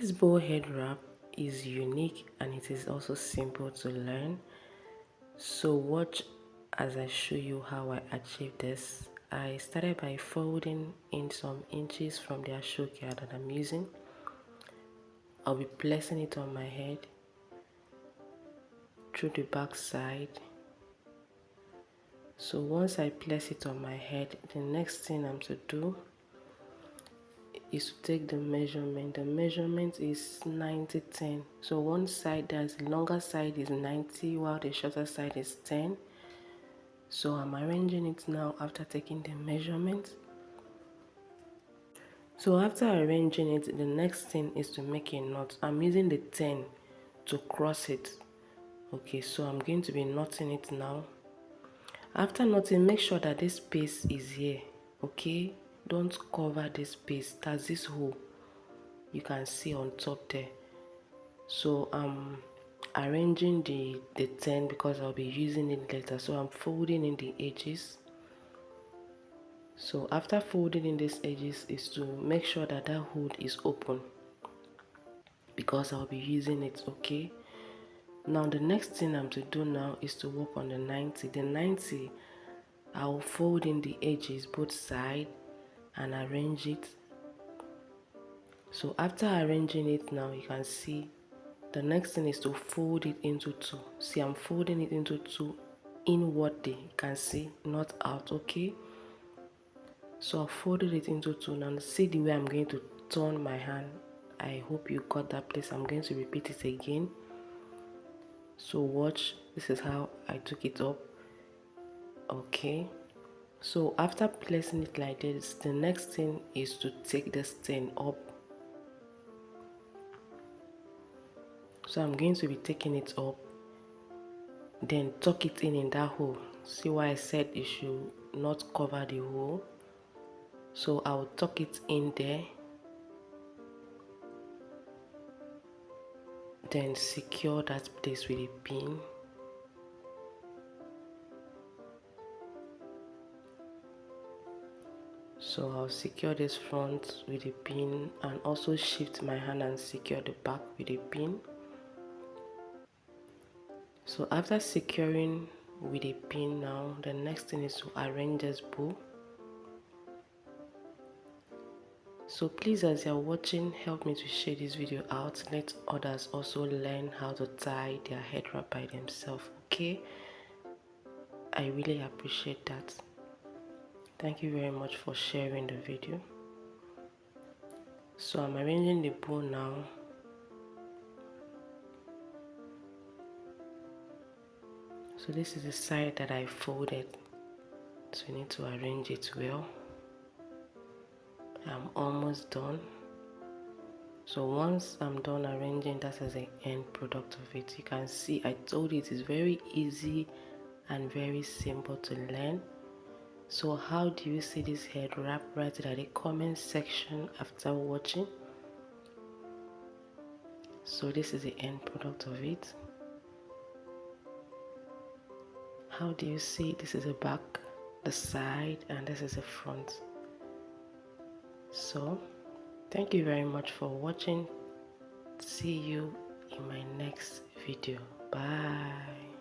This bow head wrap is unique and it is also simple to learn. So watch as I show you how I achieved this. I started by folding in some inches from the ashoka that I'm using. I'll be placing it on my head through the back side. So once I place it on my head, the next thing I'm to do is to take the measurement. The measurement is 90-10. So one side, the longer side is 90 while the shorter side is 10. So I'm arranging it now after taking the measurement. So after arranging it, the next thing is to make a knot. I'm using the 10 to cross it. Okay, so I'm going to be knotting it now. After knotting, make sure that this space is here. Okay, don't cover this space. That's this hole you can see on top there. So I'm arranging the 10 because I'll be using it later. So I'm folding in the edges. So after folding in these edges is to make sure that that hood is open because I'll be using it. Okay, now the next thing I'm to do now is to work on the 90. The 90, I'll fold in the edges both sides and arrange it. So after arranging it now, you can see the next thing is to fold it into two. See, I'm folding it into two inwardly. You can see, not out. Okay, so I folded it into two. Now see the way I'm going to turn my hand. I hope you got that place. I'm going to repeat it again. So watch, this is how I took it up. Okay, so after placing it like this, the next thing is to take this thing up. So I'm going to be taking it up, then tuck it in that hole. See why I said you should not cover the hole. So I'll tuck it in there, then secure that place with a pin. So I'll secure this front with a pin and also shift my hand and secure the back with a pin. So after securing with a pin now, the next thing is to arrange this bow. So please, as you're watching, help me to share this video out. Let others also learn how to tie their head wrap by themselves. Okay, I really appreciate that. Thank you very much for sharing the video. So I'm arranging the bow now. So this is the side that I folded. So we need to arrange it well. I'm almost done. So once I'm done arranging, that is the end product of it. You can see I told you it is very easy and very simple to learn. So how do you see this head wrap? Write it at the comment section after watching. So this is the end product of it. How do you see? This is the back, the side, and this is the front. So thank you very much for watching. See you in my next video. Bye.